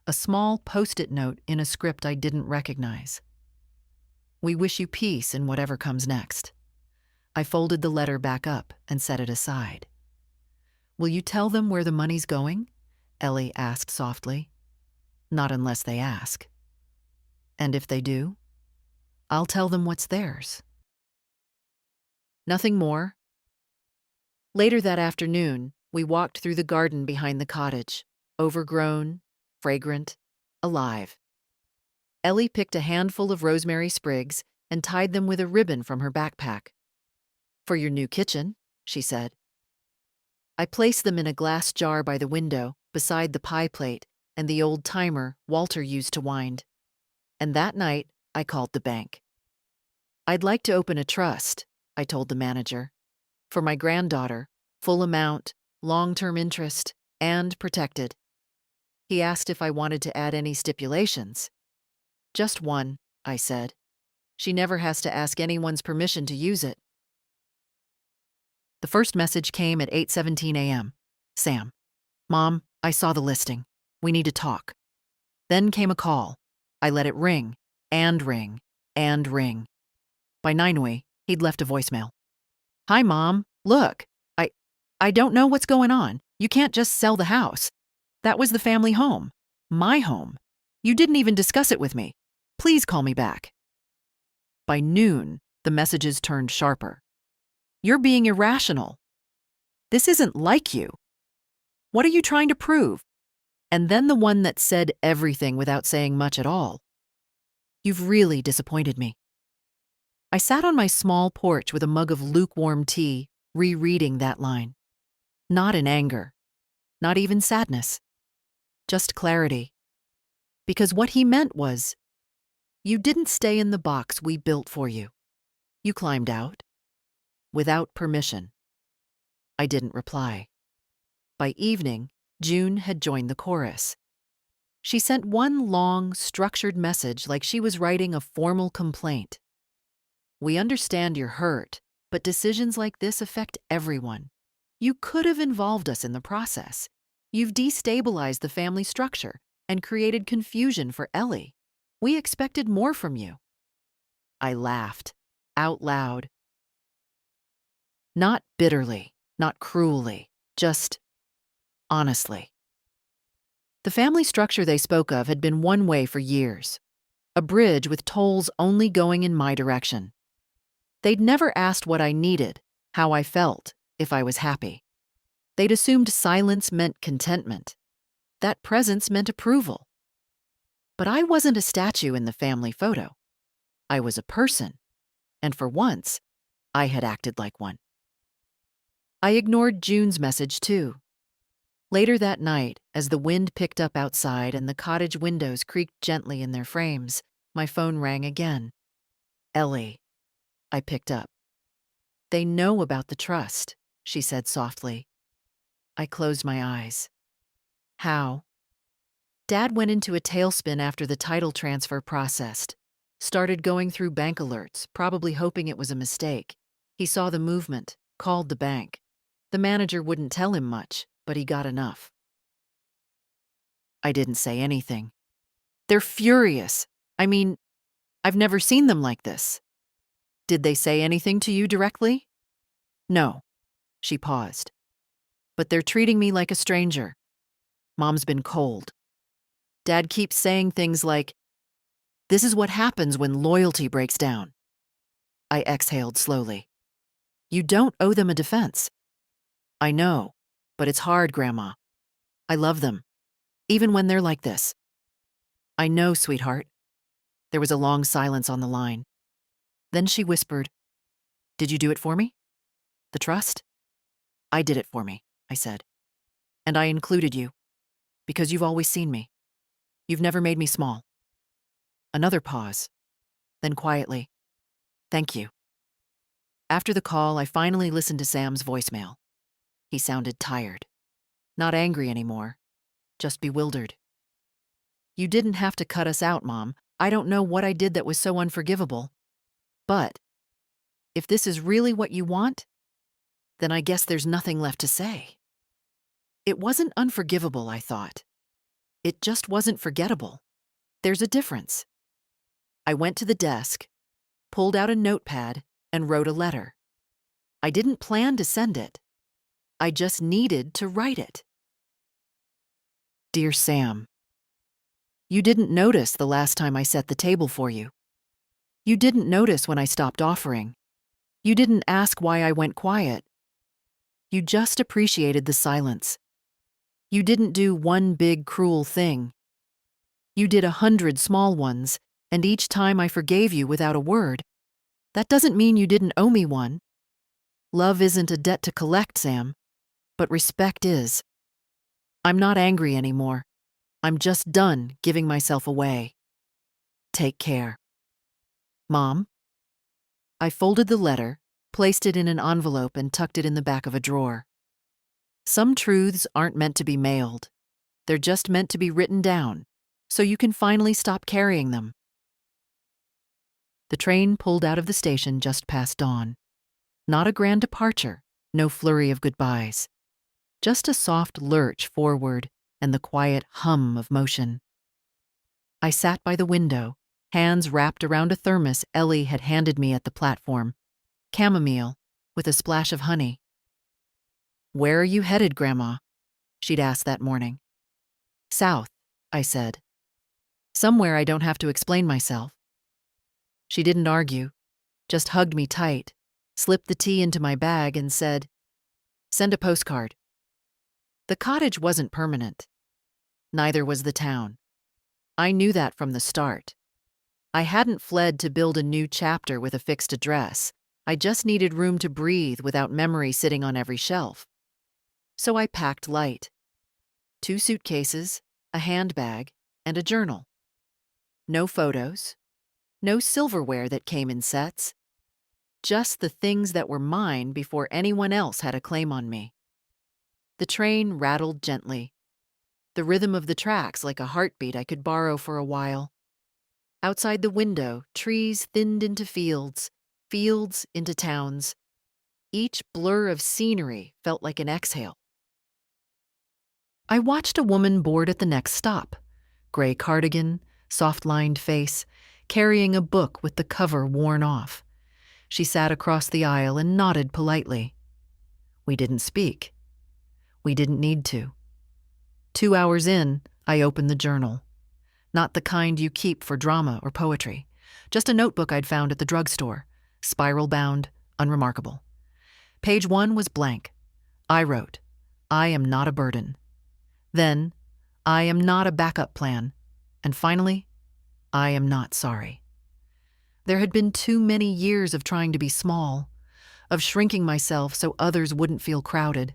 a small post-it note in a script I didn't recognize. We wish you peace in whatever comes next. I folded the letter back up and set it aside. Will you tell them where the money's going? Ellie asked softly. Not unless they ask. And if they do, I'll tell them what's theirs. Nothing more. Later that afternoon, we walked through the garden behind the cottage, overgrown, fragrant, alive. Ellie picked a handful of rosemary sprigs and tied them with a ribbon from her backpack. For your new kitchen, she said. I placed them in a glass jar by the window, beside the pie plate and the old timer Walter used to wind. And that night, I called the bank. I'd like to open a trust, I told the manager. For my granddaughter, full amount, long-term interest, and protected. He asked if I wanted to add any stipulations. Just one, I said. She never has to ask anyone's permission to use it. The first message came at 8:17 a.m. Sam. Mom, I saw the listing. We need to talk. Then came a call. I let it ring, and ring, and ring. By 9:00, he'd left a voicemail. Hi, Mom. Look, I don't know what's going on. You can't just sell the house. That was the family home. My home. You didn't even discuss it with me. Please call me back. By noon, the messages turned sharper. You're being irrational. This isn't like you. What are you trying to prove? And then the one that said everything without saying much at all. You've really disappointed me. I sat on my small porch with a mug of lukewarm tea, rereading that line. Not in anger. Not even sadness. Just clarity. Because what he meant was, you didn't stay in the box we built for you. You climbed out. Without permission. I didn't reply. By evening, June had joined the chorus. She sent one long, structured message like she was writing a formal complaint. We understand you're hurt, but decisions like this affect everyone. You could have involved us in the process. You've destabilized the family structure and created confusion for Ellie. We expected more from you. I laughed, out loud. Not bitterly, not cruelly, just honestly. The family structure they spoke of had been one way for years, a bridge with tolls only going in my direction. They'd never asked what I needed, how I felt, if I was happy. They'd assumed silence meant contentment. That presence meant approval. But I wasn't a statue in the family photo. I was a person, and for once, I had acted like one. I ignored June's message too. Later that night, as the wind picked up outside and the cottage windows creaked gently in their frames, my phone rang again. Ellie. I picked up. They know about the trust, she said softly. I closed my eyes. How? Dad went into a tailspin after the title transfer processed. Started going through bank alerts, probably hoping it was a mistake. He saw the movement, called the bank. The manager wouldn't tell him much, but he got enough. I didn't say anything. They're furious. I mean, I've never seen them like this. Did they say anything to you directly? No. She paused. But they're treating me like a stranger. Mom's been cold. Dad keeps saying things like, "This is what happens when loyalty breaks down." I exhaled slowly. "You don't owe them a defense." "I know, but it's hard, Grandma. I love them, even when they're like this." "I know, sweetheart." There was a long silence on the line. Then she whispered, "Did you do it for me? The trust?" "I did it for me," I said. "And I included you, because you've always seen me. You've never made me small." Another pause. Then quietly, "Thank you." After the call, I finally listened to Sam's voicemail. He sounded tired. Not angry anymore, just bewildered. "You didn't have to cut us out, Mom. I don't know what I did that was so unforgivable. But if this is really what you want, then I guess there's nothing left to say." It wasn't unforgivable, I thought. It just wasn't forgettable. There's a difference. I went to the desk, pulled out a notepad, and wrote a letter. I didn't plan to send it. I just needed to write it. "Dear Sam, you didn't notice the last time I set the table for you. You didn't notice when I stopped offering. You didn't ask why I went quiet. You just appreciated the silence. You didn't do one big cruel thing. You did 100 small ones, and each time I forgave you without a word. That doesn't mean you didn't owe me one. Love isn't a debt to collect, Sam, but respect is. I'm not angry anymore. I'm just done giving myself away. Take care. Mom." I folded the letter, placed it in an envelope, and tucked it in the back of a drawer. Some truths aren't meant to be mailed. They're just meant to be written down, so you can finally stop carrying them. The train pulled out of the station just past dawn. Not a grand departure, no flurry of goodbyes. Just a soft lurch forward and the quiet hum of motion. I sat by the window, hands wrapped around a thermos Ellie had handed me at the platform. Chamomile, with a splash of honey. "Where are you headed, Grandma?" she'd asked that morning. "South," I said. "Somewhere I don't have to explain myself." She didn't argue, just hugged me tight, slipped the tea into my bag, and said, "Send a postcard." The cottage wasn't permanent. Neither was the town. I knew that from the start. I hadn't fled to build a new chapter with a fixed address. I just needed room to breathe without memory sitting on every shelf. So I packed light. 2 suitcases, a handbag, and a journal. No photos. No silverware that came in sets. Just the things that were mine before anyone else had a claim on me. The train rattled gently. The rhythm of the tracks like a heartbeat I could borrow for a while. Outside the window, trees thinned into fields, fields into towns. Each blur of scenery felt like an exhale. I watched a woman board at the next stop. Gray cardigan, soft-lined face, carrying a book with the cover worn off. She sat across the aisle and nodded politely. We didn't speak. We didn't need to. 2 hours in, I opened the journal. Not the kind you keep for drama or poetry. Just a notebook I'd found at the drugstore, spiral-bound, unremarkable. Page 1 was blank. I wrote, "I am not a burden." Then, "I am not a backup plan." And finally, "I am not sorry." There had been too many years of trying to be small, of shrinking myself so others wouldn't feel crowded,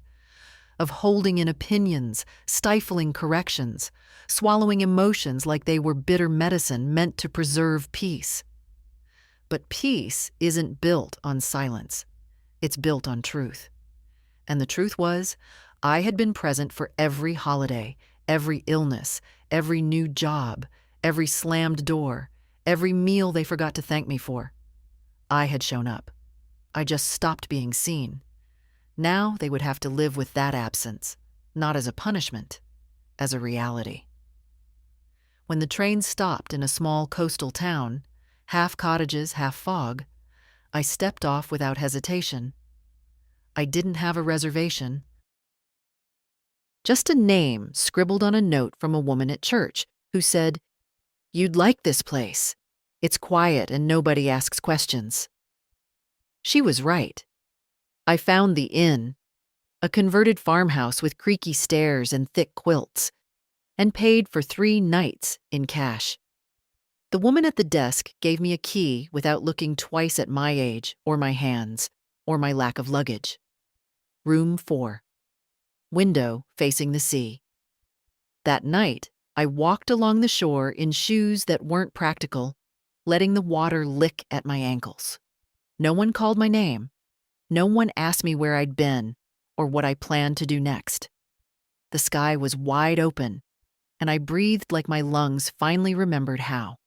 of holding in opinions, stifling corrections, swallowing emotions like they were bitter medicine meant to preserve peace. But peace isn't built on silence. It's built on truth. And the truth was, I had been present for every holiday, every illness, every new job, every slammed door, every meal they forgot to thank me for. I had shown up. I just stopped being seen. Now they would have to live with that absence, not as a punishment, as a reality. When the train stopped in a small coastal town, half cottages, half fog, I stepped off without hesitation. I didn't have a reservation. Just a name scribbled on a note from a woman at church, who said, "You'd like this place. It's quiet and nobody asks questions." She was right. I found the inn, a converted farmhouse with creaky stairs and thick quilts, and paid for 3 nights in cash. The woman at the desk gave me a key without looking twice at my age or my hands or my lack of luggage. Room 4. Window facing the sea. That night, I walked along the shore in shoes that weren't practical, letting the water lick at my ankles. No one called my name. No one asked me where I'd been or what I planned to do next. The sky was wide open, and I breathed like my lungs finally remembered how.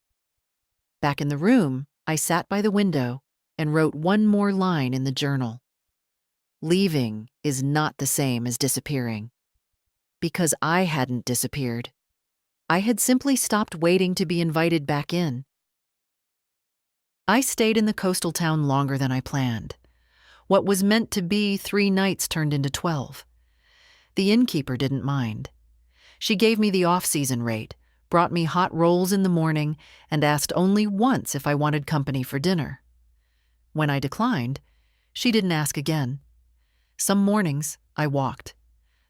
Back in the room, I sat by the window and wrote one more line in the journal. Leaving is not the same as disappearing. Because I hadn't disappeared. I had simply stopped waiting to be invited back in. I stayed in the coastal town longer than I planned. What was meant to be 3 nights turned into 12. The innkeeper didn't mind. She gave me the off-season rate, brought me hot rolls in the morning, and asked only once if I wanted company for dinner. When I declined, she didn't ask again. Some mornings, I walked.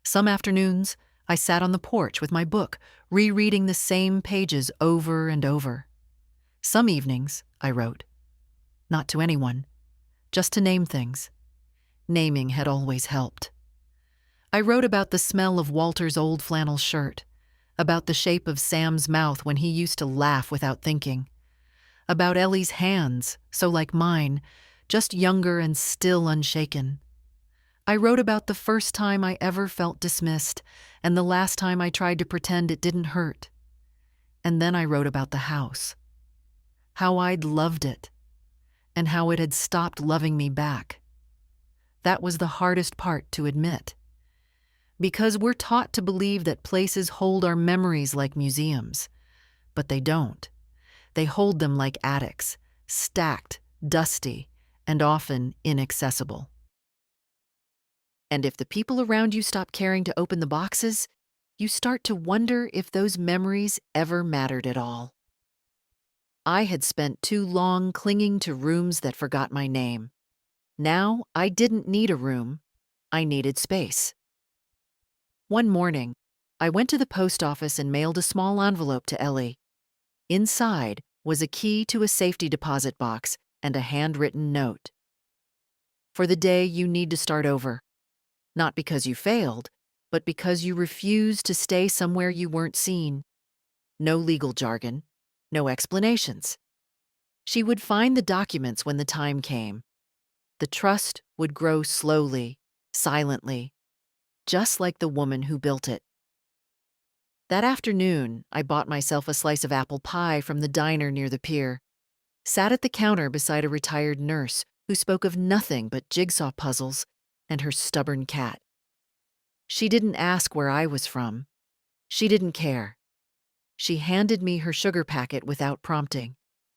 Some afternoons, I sat on the porch with my book, rereading the same pages over and over. Some evenings, I wrote. Not to anyone, just to name things. Naming had always helped. I wrote about the smell of Walter's old flannel shirt, about the shape of Sam's mouth when he used to laugh without thinking, about Ellie's hands, so like mine, just younger and still unshaken. I wrote about the first time I ever felt dismissed and the last time I tried to pretend it didn't hurt. And then I wrote about the house, how I'd loved it, and how it had stopped loving me back. That was the hardest part to admit. Because we're taught to believe that places hold our memories like museums. But they don't. They hold them like attics, stacked, dusty, and often inaccessible. And if the people around you stop caring to open the boxes, you start to wonder if those memories ever mattered at all. I had spent too long clinging to rooms that forgot my name. Now I didn't need a room. I needed space. One morning, I went to the post office and mailed a small envelope to Ellie. Inside was a key to a safety deposit box and a handwritten note. For the day you need to start over. Not because you failed, but because you refused to stay somewhere you weren't seen. No legal jargon, no explanations. She would find the documents when the time came. The trust would grow slowly, silently, just like the woman who built it. That afternoon, I bought myself a slice of apple pie from the diner near the pier, sat at the counter beside a retired nurse who spoke of nothing but jigsaw puzzles and her stubborn cat. She didn't ask where I was from. She didn't care. She handed me her sugar packet without prompting,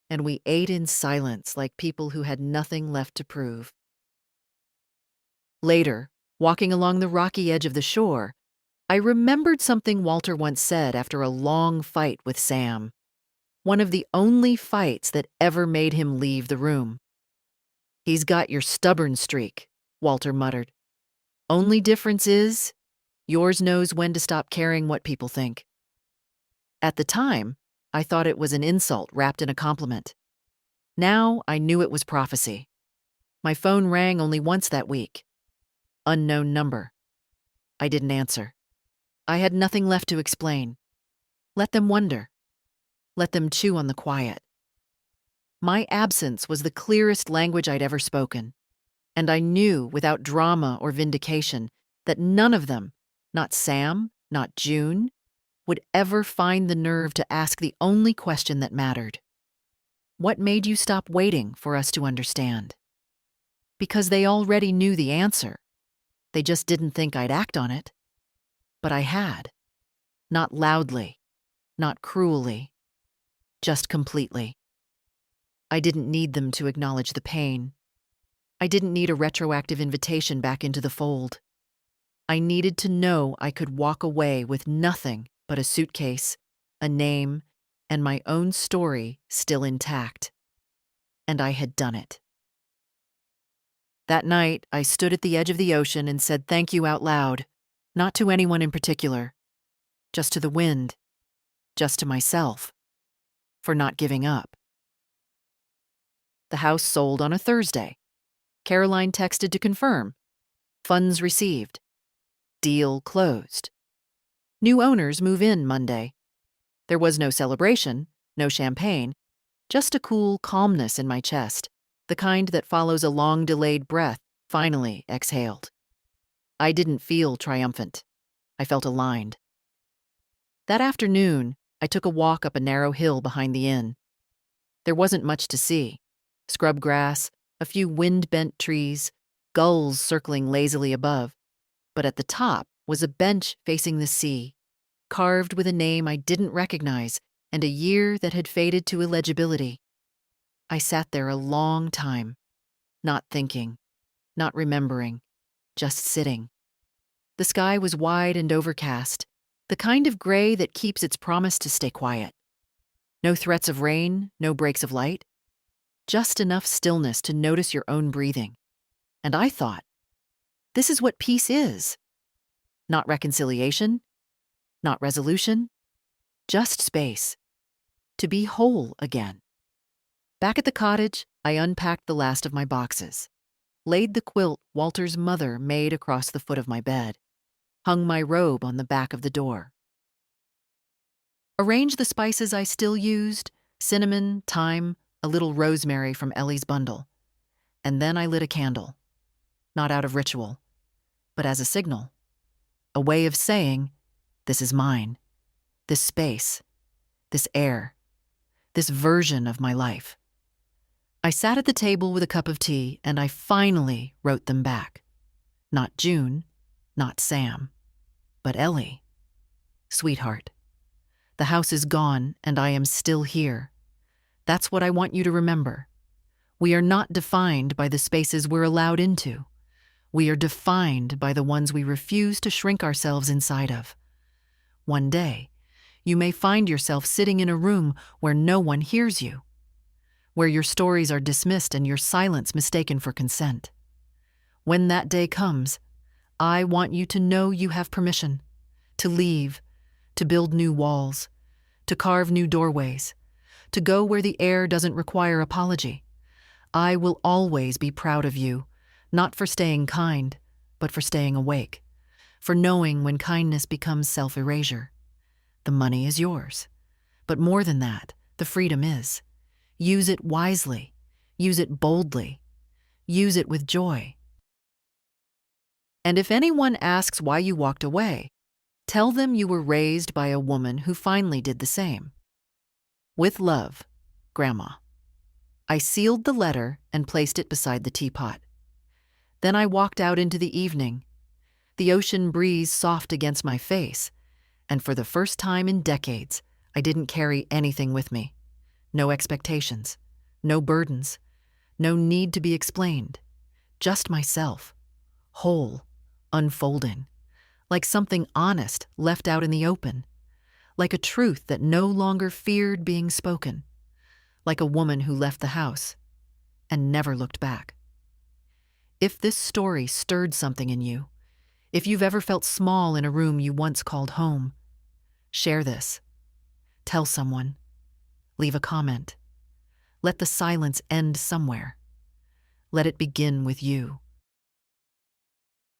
and we ate in silence like people who had nothing left to prove. Later, walking along the rocky edge of the shore, I remembered something Walter once said after a long fight with Sam. One of the only fights that ever made him leave the room. "He's got your stubborn streak," Walter muttered. "Only difference is, yours knows when to stop caring what people think." At the time, I thought it was an insult wrapped in a compliment. Now I knew it was prophecy. My phone rang only once that week. Unknown number. I didn't answer. I had nothing left to explain. Let them wonder. Let them chew on the quiet. My absence was the clearest language I'd ever spoken, and I knew without drama or vindication that none of them, not Sam, not June, would ever find the nerve to ask the only question that mattered. What made you stop waiting for us to understand? Because they already knew the answer. They just didn't think I'd act on it. But I had. Not loudly, not cruelly, just completely. I didn't need them to acknowledge the pain. I didn't need a retroactive invitation back into the fold. I needed to know I could walk away with nothing but a suitcase, a name, and my own story still intact. And I had done it. That night, I stood at the edge of the ocean and said thank you out loud, not to anyone in particular, just to the wind, just to myself, for not giving up. The house sold on a Thursday. Caroline texted to confirm. Funds received. Deal closed. New owners move in Monday. There was no celebration, no champagne, just a cool calmness in my chest, the kind that follows a long-delayed breath finally exhaled. I didn't feel triumphant. I felt aligned. That afternoon, I took a walk up a narrow hill behind the inn. There wasn't much to see. Scrub grass, a few wind-bent trees, gulls circling lazily above. But at the top was a bench facing the sea, carved with a name I didn't recognize and a year that had faded to illegibility. I sat there a long time, not thinking, not remembering, just sitting. The sky was wide and overcast, the kind of gray that keeps its promise to stay quiet. No threats of rain, no breaks of light, just enough stillness to notice your own breathing. And I thought, this is what peace is. Not reconciliation, not resolution, just space. To be whole again. Back at the cottage, I unpacked the last of my boxes, laid the quilt Walter's mother made across the foot of my bed, hung my robe on the back of the door. Arranged the spices I still used, cinnamon, thyme, a little rosemary from Ellie's bundle. And then I lit a candle, not out of ritual, but as a signal, a way of saying, this is mine, this space, this air, this version of my life. I sat at the table with a cup of tea and I finally wrote them back. Not June, not Sam, but Ellie. Sweetheart, the house is gone and I am still here. That's what I want you to remember. We are not defined by the spaces we're allowed into. We are defined by the ones we refuse to shrink ourselves inside of. One day, you may find yourself sitting in a room where no one hears you, where your stories are dismissed and your silence mistaken for consent. When that day comes, I want you to know you have permission to leave, to build new walls, to carve new doorways, to go where the air doesn't require apology. I will always be proud of you, not for staying kind, but for staying awake, for knowing when kindness becomes self-erasure. The money is yours, but more than that, the freedom is. Use it wisely, use it boldly, use it with joy. And if anyone asks why you walked away, tell them you were raised by a woman who finally did the same. With love, Grandma. I sealed the letter and placed it beside the teapot. Then I walked out into the evening, the ocean breeze soft against my face, and for the first time in decades, I didn't carry anything with me. No expectations, no burdens, no need to be explained. Just myself, whole, unfolding, like something honest left out in the open, like a truth that no longer feared being spoken, like a woman who left the house and never looked back. If this story stirred something in you, if you've ever felt small in a room you once called home, share this. Tell someone. Leave a comment. Let the silence end somewhere. Let it begin with you.